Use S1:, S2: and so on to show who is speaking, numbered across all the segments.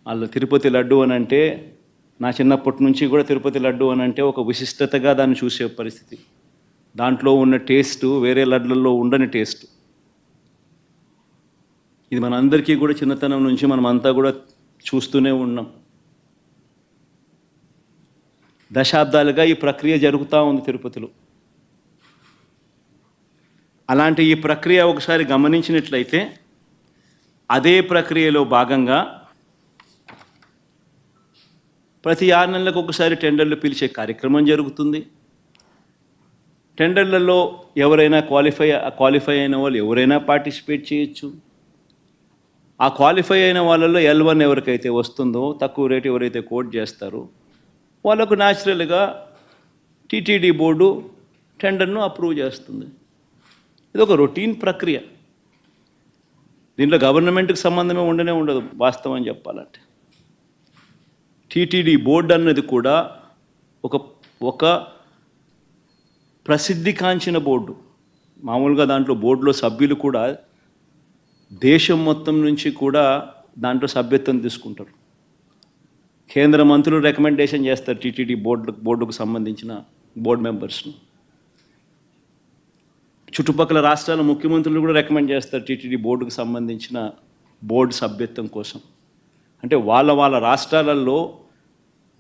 S1: వాళ్ళు తిరుపతి లడ్డు అని అంటే నా చిన్నప్పటి నుంచి కూడా తిరుపతి లడ్డు అని అంటే ఒక విశిష్టతగా దాన్ని చూసే పరిస్థితి. దాంట్లో ఉన్న టేస్ట్ వేరే లడ్లలో ఉండని టేస్ట్. ఇది మనందరికీ కూడా చిన్నతనం నుంచి మనమంతా కూడా చూస్తూనే ఉన్నాం. దశాబ్దాలుగా ఈ ప్రక్రియ జరుగుతూ ఉంది తిరుపతిలో. అలాంటి ఈ ప్రక్రియ ఒకసారి గమనించినట్లయితే అదే ప్రక్రియలో భాగంగా ప్రతి 6 నెలలకు ఒకసారి టెండర్లు పిలిచే కార్యక్రమం జరుగుతుంది. టెండర్లలో ఎవరైనా క్వాలిఫై అయిన వాళ్ళు ఎవరైనా పార్టిసిపేట్ చేయొచ్చు. ఆ క్వాలిఫై అయిన వాళ్ళలో L1 ఎవరికైతే వస్తుందో, తక్కువ రేటు ఎవరైతే కోట్ చేస్తారో వాళ్ళకు న్యాచురల్గా టీటీడీ బోర్డు టెండర్ను అప్రూవ్ చేస్తుంది. ఇది ఒక రొటీన్ ప్రక్రియ. దీంట్లో గవర్నమెంట్కి సంబంధమే ఉండదు వాస్తవం చెప్పాలంటే. టీటీడీ బోర్డు అన్నది కూడా ఒక ప్రసిద్ధికాంచిన బోర్డు. మామూలుగా దాంట్లో బోర్డులో సభ్యులు కూడా దేశం మొత్తం నుంచి కూడా దాంట్లో సభ్యత్వం తీసుకుంటారు. కేంద్ర మంత్రులు రికమెండేషన్ చేస్తారు టీటీడీ బోర్డుకు సంబంధించిన బోర్డు మెంబర్స్ను. చుట్టుపక్కల రాష్ట్రాల ముఖ్యమంత్రులు కూడా రికమెండ్ చేస్తారు టీటీడీ బోర్డుకు సంబంధించిన బోర్డు సభ్యత్వం కోసం. అంటే వాళ్ళ రాష్ట్రాలలో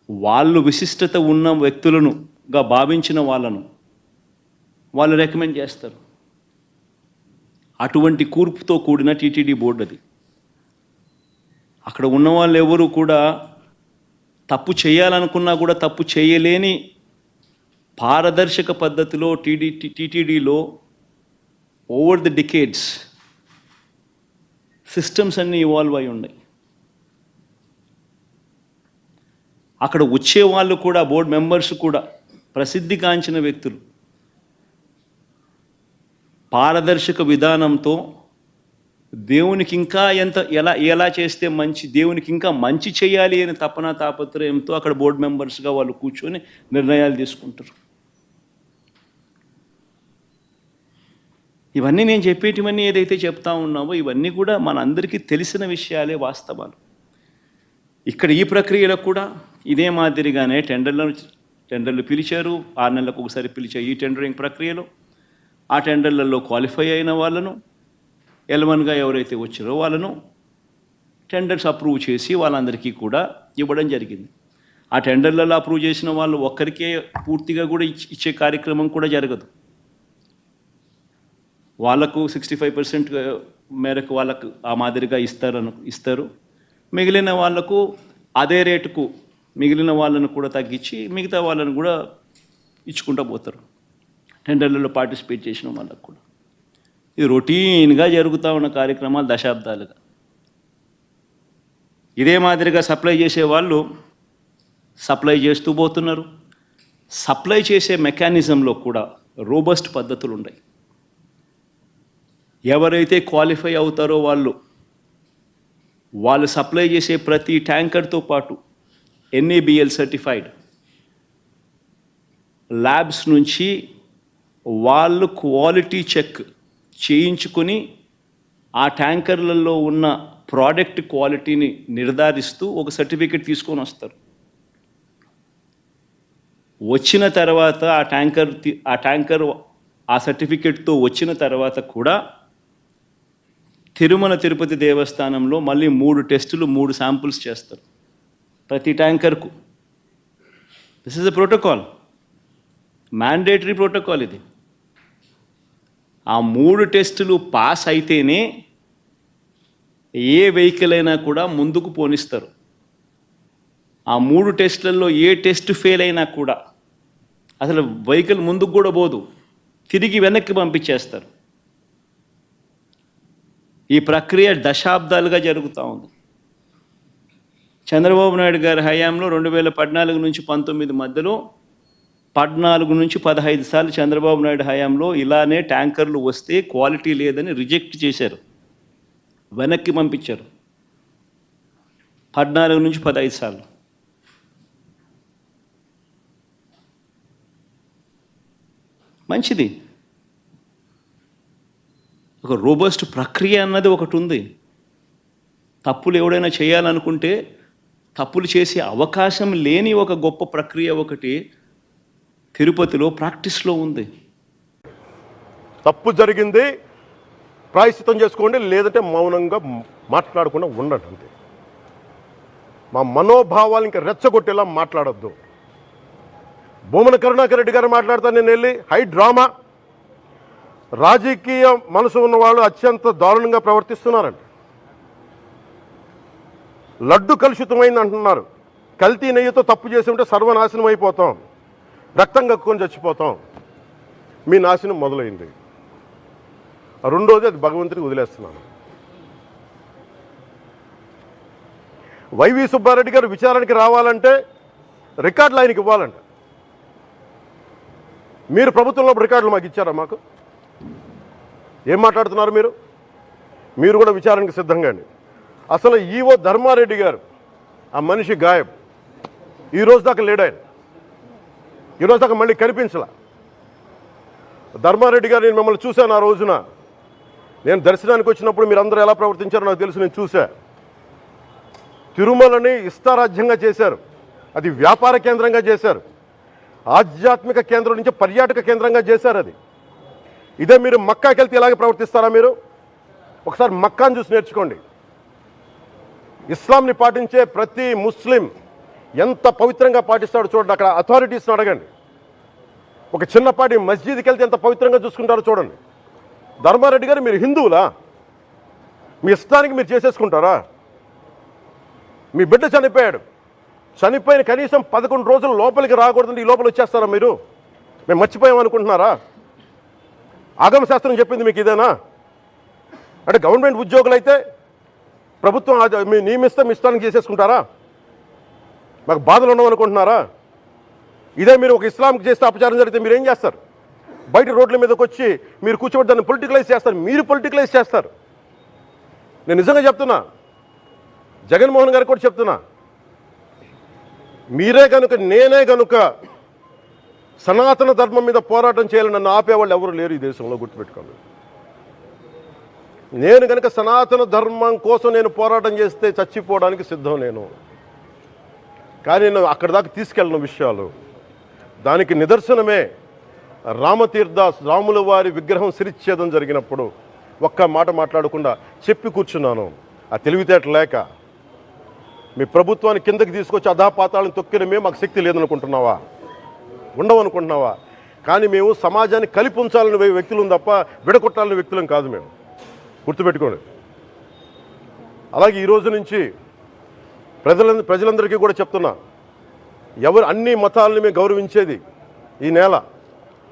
S1: వాళ్ళు విశిష్టత ఉన్న వ్యక్తులనుగా భావించిన వాళ్ళు రికమెండ్ చేస్తారు. అటువంటి కూర్పుతో కూడిన టీటీడీ బోర్డు అది. అక్కడ ఉన్న వాళ్ళు ఎవరు కూడా తప్పు చేయాలనుకున్నా కూడా తప్పు చేయలేని పారదర్శక పద్ధతిలో టీటీడీలో ఓవర్ ది డికేడ్స్ సిస్టమ్స్ అన్నీ ఇవాల్వ్ అయి ఉన్నాయి. అక్కడ వచ్చే వాళ్ళు కూడా బోర్డు మెంబర్స్ కూడా ప్రసిద్ధిగాంచిన వ్యక్తులు. పారదర్శక విధానంతో దేవునికి ఇంకా ఎలా చేస్తే మంచి, దేవునికి ఇంకా మంచి చేయాలి అని తాపత్రయంతో అక్కడ బోర్డు మెంబర్స్గా వాళ్ళు కూర్చొని నిర్ణయాలు తీసుకుంటారు. ఇవన్నీ నేను చెప్పేటివన్నీ ఏదైతే చెప్తా ఉన్నామో ఇవన్నీ కూడా మనందరికీ తెలిసిన విషయాలే, వాస్తవాలు. ఇక్కడ ఈ ప్రక్రియలో కూడా ఇదే మాదిరిగానే టెండర్లు పిలిచారు. 6 నెలలకు ఒకసారి పిలిచే ఈ టెండరింగ్ ప్రక్రియలో ఆ టెండర్లలో క్వాలిఫై అయిన వాళ్ళను, L1గా ఎవరైతే వచ్చారో వాళ్ళను టెండర్స్ అప్రూవ్ చేసి వాళ్ళందరికీ కూడా ఇవ్వడం జరిగింది. ఆ టెండర్లలో అప్రూవ్ చేసిన వాళ్ళు ఒక్కరికే పూర్తిగా కూడా ఇచ్చే కార్యక్రమం కూడా జరగదు. వాళ్ళకు 65% మేరకు వాళ్ళకు ఆ మాదిరిగా ఇస్తారు. మిగిలిన వాళ్లకు అదే రేటుకు మిగిలిన వాళ్ళను కూడా తగ్గించి మిగతా వాళ్ళను కూడా ఇచ్చుకుంటూ పోతారు టెండర్లలో పార్టిసిపేట్ చేసిన వాళ్ళకు కూడా. ఇది రొటీన్గా జరుగుతూ ఉన్న కార్యక్రమాలు దశాబ్దాలుగా. ఇదే మాదిరిగా సప్లై చేసే వాళ్ళు సప్లై చేస్తూ పోతున్నారు. సప్లై చేసే మెకానిజంలో కూడా రోబస్ట్ పద్ధతులు ఉన్నాయి. ఎవరైతే క్వాలిఫై అవుతారో వాళ్ళు సప్లై చేసే ప్రతి ట్యాంకర్తో పాటు NABL సర్టిఫైడ్ ల్యాబ్స్ నుంచి వాళ్ళు క్వాలిటీ చెక్ చేయించుకొని ఆ ట్యాంకర్లలో ఉన్న ప్రోడక్ట్ క్వాలిటీని నిర్ధారిస్తూ ఒక సర్టిఫికెట్ తీసుకొని వస్తారు. వచ్చిన తర్వాత ఆ ట్యాంకర్ ఆ సర్టిఫికెట్తో వచ్చిన తర్వాత కూడా తిరుమల తిరుపతి దేవస్థానంలో మళ్ళీ 3 టెస్టులు 3 శాంపుల్స్ చేస్తారు ప్రతి ట్యాంకర్కు. This is a protocol, mandatory protocol ఇది. ఆ 3 టెస్టులు పాస్ అయితేనే ఏ వెహికల్ అయినా కూడా ముందుకు పోనిస్తారు. ఆ 3 టెస్టులలో ఏ టెస్ట్ ఫెయిల్ అయినా కూడా అసలు వెహికల్ ముందుకు కూడా పోదు, తిరిగి వెనక్కి పంపించేస్తారు. ఈ ప్రక్రియ దశాబ్దాలుగా జరుగుతూ ఉంది. చంద్రబాబు నాయుడు గారి హయాంలో 2014 నుంచి 19 మధ్యలో 14 నుంచి 15 సార్లు చంద్రబాబు నాయుడు హయాంలో ఇలానే ట్యాంకర్లు వస్తే క్వాలిటీ లేదని రిజెక్ట్ చేశారు, వెనక్కి పంపించారు. 14 నుంచి 15 సార్లు. మంచిది. ఒక రోబస్ట్ ప్రక్రియ అన్నది ఒకటి ఉంది. తప్పులు ఎవడైనా చేయాలనుకుంటే తప్పులు చేసే అవకాశం లేని ఒక గొప్ప ప్రక్రియ ఒకటి తిరుపతిలో ప్రాక్టీస్లో ఉంది.
S2: తప్పు జరిగింది, ప్రాయశ్చిత్తం చేసుకోండి, లేదంటే మౌనంగా మాట్లాడకుండా ఉండండి అంతే. మా మనోభావాలు ఇంకా రెచ్చగొట్టేలా మాట్లాడొద్దు. భూమన కరుణాకర్ రెడ్డి గారు మాట్లాడతాను నేను వెళ్ళి హై డ్రామా, రాజకీయ మనసు ఉన్న వాళ్ళు అత్యంత దారుణంగా ప్రవర్తిస్తున్నారండి. లడ్డు కలుషితమైంది అంటున్నారు. కల్తీ నెయ్యితో తప్పు చేసి ఉంటే సర్వనాశనం అయిపోతాం, రక్తం కక్కుని చచ్చిపోతాం. మీ నాశనం మొదలైంది. రెండోది అది భగవంతుడికి వదిలేస్తున్నాను. వైవి సుబ్బారెడ్డి గారు విచారణకి రావాలంటే రికార్డులు ఆయనకి ఇవ్వాలంట. మీరు ప్రభుత్వంలో రికార్డులు మాకు ఇచ్చారా? మాకు ఏం మాట్లాడుతున్నారు మీరు? మీరు కూడా విచారణకి సిద్ధంగా అండి. అసలు ఈవో ధర్మారెడ్డి గారు ఆ మనిషి గాయబ్. ఈరోజు దాకా లేడు ఆయన. ఈరోజు దాకా మళ్ళీ కనిపించలా. ధర్మారెడ్డి గారు నేను మిమ్మల్ని చూశాను. ఆ రోజున నేను దర్శనానికి వచ్చినప్పుడు మీరు అందరూ ఎలా ప్రవర్తించారో నాకు తెలుసు, నేను చూశా. తిరుమలని ఇష్టారాజ్యంగా చేశారు, అది వ్యాపార కేంద్రంగా చేశారు, ఆధ్యాత్మిక కేంద్రం నుంచి పర్యాటక కేంద్రంగా చేశారు అది. ఇదే మీరు మక్కాకి వెళ్తే ఇలాగే ప్రవర్తిస్తారా? మీరు ఒకసారి మక్కాను చూసి నేర్చుకోండి. ఇస్లాంని పాటించే ప్రతి ముస్లిం ఎంత పవిత్రంగా పాటిస్తాడో చూడండి. అక్కడ అథారిటీస్ని అడగండి. ఒక చిన్నపాటి మస్జిద్కి వెళ్తే ఎంత పవిత్రంగా చూసుకుంటారో చూడండి. ధర్మారెడ్డి గారు మీరు హిందువులా? మీ ఇష్టానికి మీరు చేసేసుకుంటారా? మీ బిడ్డ చనిపోయాడు, చనిపోయిన కనీసం 11 రోజులు లోపలికి రాకూడదండి, ఈ లోపల వచ్చేస్తారా మీరు? మేము మర్చిపోయాం అనుకుంటున్నారా? ఆగమ శాస్త్రం చెప్పింది మీకు ఇదేనా? అంటే గవర్నమెంట్ ఉద్యోగులు అయితే ప్రభుత్వం మీ నియమిస్తే మీ ఇష్టానికి చేసేసుకుంటారా? మాకు బాధలు ఉండవనుకుంటున్నారా? ఇదే మీరు ఒక ఇస్లాంకి చేస్తే అపచారం జరిగితే మీరు ఏం చేస్తారు? బయట రోడ్ల మీదకి వచ్చి మీరు కూర్చోబెట్టి దాన్ని పొలిటికలైజ్ చేస్తారు. మీరు పొలిటికలైజ్ చేస్తారు. నేను నిజంగా చెప్తున్నా, జగన్మోహన్ గారికి కూడా చెప్తున్నా, మీరే కనుక నేనే కనుక సనాతన ధర్మం మీద పోరాటం చేయాలని నన్ను ఆపేవాళ్ళు ఎవరు లేరు ఈ దేశంలో, గుర్తుపెట్టుకోండి. నేను కనుక సనాతన ధర్మం కోసం నేను పోరాటం చేస్తే చచ్చిపోవడానికి సిద్ధం నేను. కానీ నేను అక్కడి దాకా తీసుకెళ్ళిన విషయాలు, దానికి నిదర్శనమే రామతీర్థ రాముల వారి విగ్రహం శిరిచ్ఛేదం జరిగినప్పుడు ఒక్క మాట మాట్లాడకుండా చెప్పి కూర్చున్నాను. ఆ తెలివితేట లేక మీ ప్రభుత్వాన్ని కిందకి తీసుకొచ్చి అధాపాతాలను తొక్కినమే మాకు శక్తి లేదనుకుంటున్నావా? ఉండవనుకుంటున్నావా? కానీ మేము సమాజాన్ని కలిపి ఉంచాలని వ్యక్తులం తప్ప విడగొట్టాలని వ్యక్తులం కాదు మేము, గుర్తుపెట్టుకోండి. అలాగే ఈరోజు నుంచి ప్రజలందరికీ కూడా చెప్తున్నా, ఎవరు అన్ని మతాలని మేము గౌరవించేది ఈ నేల.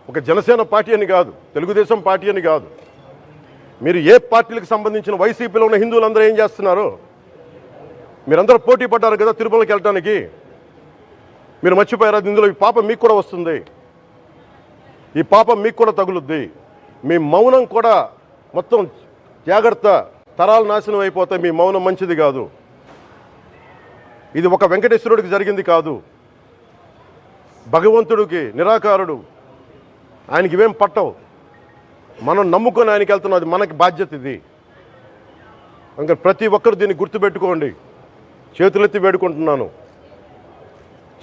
S2: ఒక జనసేన పార్టీ అని కాదు, తెలుగుదేశం పార్టీ అని కాదు. మీరు ఏ పార్టీలకు సంబంధించిన వైసీపీలో ఉన్న హిందువులందరూ ఏం చేస్తున్నారు? మీరందరూ పోటీ పడ్డారు కదా తిరుమలకి వెళ్ళడానికి. మీరు మర్చిపోయారు, ఇందులో ఈ పాపం మీకు కూడా వస్తుంది, ఈ పాపం మీకు కూడా తగులుద్ది. మీ మౌనం కూడా మొత్తం జాగ్రత్త, తరాలు నాశనం అయిపోతాయి. మీ మౌనం మంచిది కాదు. ఇది ఒక వెంకటేశ్వరుడికి జరిగింది కాదు, భగవంతుడికి, నిరాకారుడు, ఆయనకి ఇవేం పట్టవు. మనం నమ్ముకొని ఆయనకి వెళ్తున్నాం, అది మనకి బాధ్యత. ఇది ఇంకా ప్రతి ఒక్కరు దీన్ని గుర్తుపెట్టుకోండి. చేతులెత్తి వేడుకుంటున్నాను,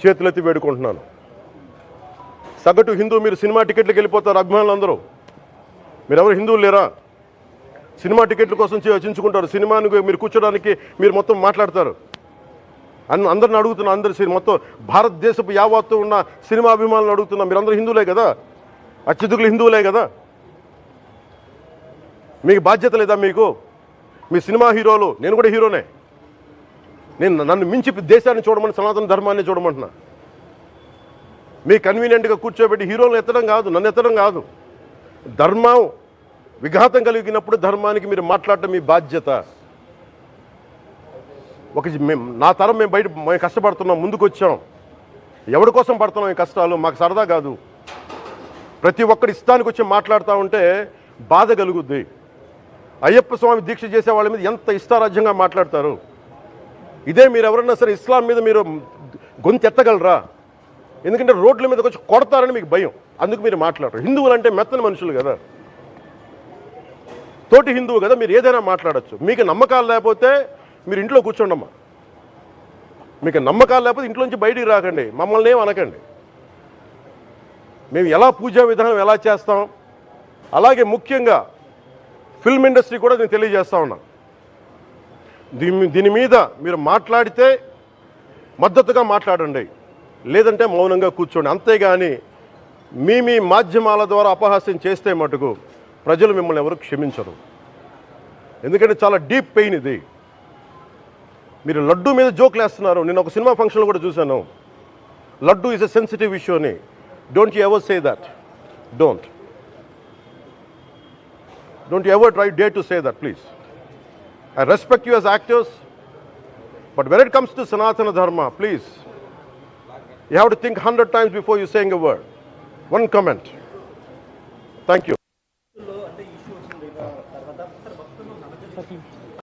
S2: చేతులెత్తి వేడుకుంటున్నాను. సగటు హిందూ మీరు సినిమా టికెట్లకు వెళ్ళిపోతారు, అభిమానులు అందరూ. మీరెవరు హిందువులు లేరా? సినిమా టికెట్ల కోసం చించుకుంటారు. సినిమాని మీరు కూర్చోడానికి మీరు మొత్తం మాట్లాడతారు. అందరిని అడుగుతున్నా, అందరు మొత్తం భారతదేశపు యావత్తు ఉన్న సినిమా అభిమానులు అడుగుతున్నా, మీరందరూ హిందువులే కదా? అత్యధికులు హిందువులే కదా? మీకు బాధ్యత లేదా? మీకు మీ సినిమా హీరోలు, నేను కూడా హీరోనే, నన్ను మించి దేశాన్ని చూడమని, సనాతన ధర్మాన్ని చూడమంటున్నా. మీ కన్వీనియంట్గా కూర్చోబెట్టి హీరోలను ఎత్తడం కాదు, నన్ను ఎత్తడం కాదు. ధర్మం విఘాతం కలిగినప్పుడు ధర్మానికి మీరు మాట్లాడటం మీ బాధ్యత. నా తరం మేము కష్టపడుతున్నాం, ముందుకు వచ్చాం. ఎవరి కోసం పడుతున్నాం ఈ కష్టాలు? మాకు సరదా కాదు. ప్రతి ఒక్కరి ఇష్టానికి వచ్చి మాట్లాడుతూ ఉంటే బాధ కలుగుద్ది. అయ్యప్ప స్వామి దీక్ష చేసే వాళ్ళ మీద ఎంత ఇష్టారాజ్యంగా మాట్లాడతారు. ఇదే మీరు ఎవరన్నా సరే ఇస్లాం మీద మీరు గొంతు ఎత్తగలరా? ఎందుకంటే రోడ్ల మీదకి వచ్చి కొడతారని మీకు భయం, అందుకు మీరు మాట్లాడరు. హిందువులు అంటే మెత్తని మనుషులు కదా, తోటి హిందువు కదా, మీరు ఏదైనా మాట్లాడచ్చు. మీకు నమ్మకాలు లేకపోతే మీరు ఇంట్లో కూర్చోండమ్మా. మీకు నమ్మకాలు లేకపోతే ఇంట్లోంచి బయటికి రాకండి, మమ్మల్ని ఏం అనకండి. మేము ఎలా పూజా విధానం ఎలా చేస్తాం, అలాగే ముఖ్యంగా ఫిల్మ్ ఇండస్ట్రీ కూడా నేను తెలియజేస్తా ఉన్నా. దీని మీద మీరు మాట్లాడితే మద్దతుగా మాట్లాడండి, లేదంటే మౌనంగా కూర్చోండి. అంతేగాని మీ మాధ్యమాల ద్వారా అపహాస్యం చేస్తే మటుకు ప్రజలు మిమ్మల్ని ఎవరు క్షమించరు. ఎందుకంటే చాలా డీప్ పెయిన్ ఇది. మీరు లడ్డు మీద జోక్లు వేస్తున్నారు. నేను ఒక సినిమా ఫంక్షన్లో కూడా చూశాను, laddu is a sensitive issue అని. Don't you ever say that. Don't you ever try day to say that, please. I respect you as actors, but when it comes to Sanatana Dharma, please, you have to think 100 times before you saying a word. One comment. Thank you.